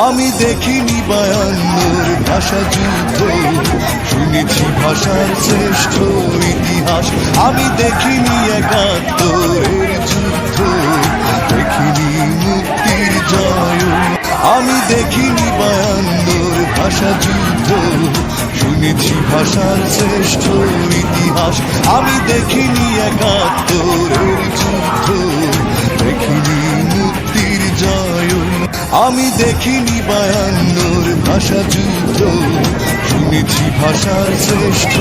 আমি দেখিনি বায়ান্নর ভাষা যুদ্ধ, শুনেছি ভাষার শ্রেষ্ঠ ইতিহাস। আমি দেখিনি একাত্তরের যুদ্ধ, দেখিনি মুক্তির জয়। আমি দেখিনি বায়ান্নর ভাষা যুদ্ধ, শুনেছি ভাষার শ্রেষ্ঠ ইতিহাস। আমি দেখিনি একাত্তরের যুদ্ধ, দেখিনি মুক্তির জয়। আমি দেখিনি বায়ান্নর ভাষা যুদ্ধ, শুনেছি ভাষার শ্রেষ্ঠ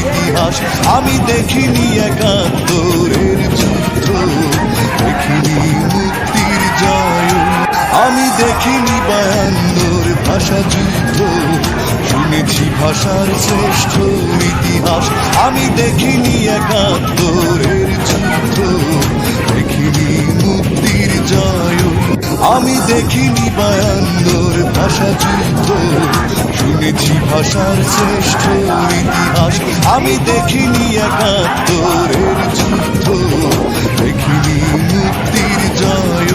ইতিহাস। আমি দেখিনি একাত্তরের যুদ্ধ, দেখিনি মুক্তির জয়। আমি দেখিনি বায়ান্নর ভাষা যুদ্ধ, শুনেছি ভাষার শ্রেষ্ঠ ইতিহাস। আমি দেখিনি একাত্তরের যুদ্ধ, দেখিনি মুক্তির জয়। আমি দেখিনি বায়ান্নর ভাষা যুদ্ধ, শুনেছি ভাষার শ্রেষ্ঠ ইতিহাস। আমি দেখিনি একাত্তরের যুদ্ধ, দেখিনি মুক্তির জয়।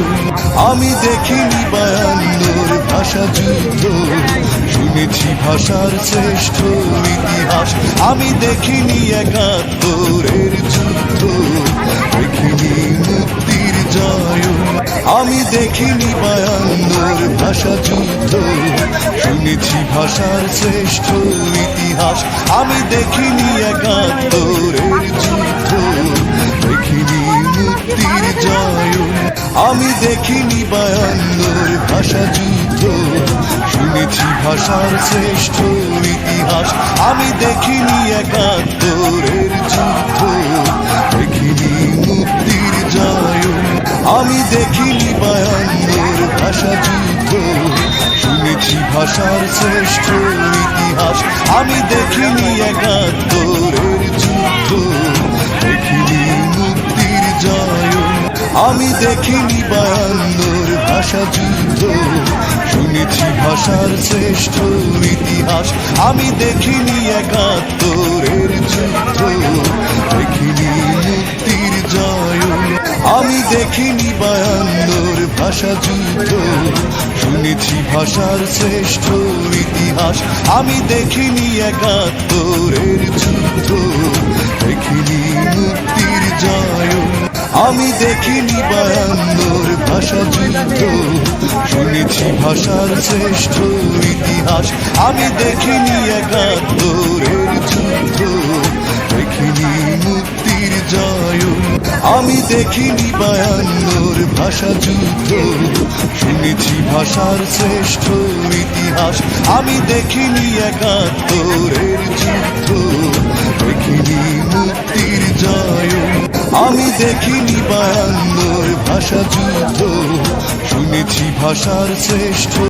আমি দেখিনি বায়ান্নর ভাষা যুদ্ধ, শুনেছি ভাষার শ্রেষ্ঠ ইতিহাস। আমি দেখিনি একাত্তরের যুদ্ধ, দেখিনি মুক্তির জয়। আমি দেখিনি বায়ান্নর ভাষা যুদ্ধ, শুনেছি ভাষার শ্রেষ্ঠ ইতিহাস। আমি দেখিনি একাত্তরের যুদ্ধ, দেখিনি মুক্তির জয়। আমি দেখিনি বায়ান্নর ভাষা যুদ্ধ, শুনেছি ভাষার শ্রেষ্ঠ ইতিহাস। আমি দেখিনি একাত্তরের যুদ্ধ, দেখিনি মুক্তির জয়। আমি দেখিনি বায়ান্নর ভাষা যুদ্ধ, শুনেছি ভাষার শ্রেষ্ঠ ইতিহাস। আমি দেখিনি একাত্তরের যুদ্ধ, দেখিনি মুক্তির জয়। আমি দেখিনি বায়ান্নর ভাষা যুদ্ধ, শুনেছি ভাষার শ্রেষ্ঠ ইতিহাস। আমি দেখিনি একাত্তরের যুদ্ধ, দেখিনি মুক্তির জয়। আমি দেখিনি বায়ান্নর ভাষা যুদ্ধ, শুনেছি ভাষার শ্রেষ্ঠ ইতিহাস। আমি দেখিনি একাত্তরের যুদ্ধ, দেখিনি মুক্তির জয়। আমি দেখিনি বায়ান্নর ভাষা যুদ্ধ, শুনেছি ভাষার শ্রেষ্ঠ ইতিহাস। আমি দেখিনি একাত্তরের যুদ্ধ, দেখিনি মুক্তির জয়। আমি দেখিনি বায়ান্নর ভাষা যুদ্ধ, শুনেছি ভাষার শ্রেষ্ঠ ইতিহাস। আমি দেখিনি একাত্তরের যুদ্ধ, দেখিনি মুক্তির জয়। আমি দেখিনি বায়ান্নর ভাষা যুদ্ধ, শুনেছি ভাষার শ্রেষ্ঠ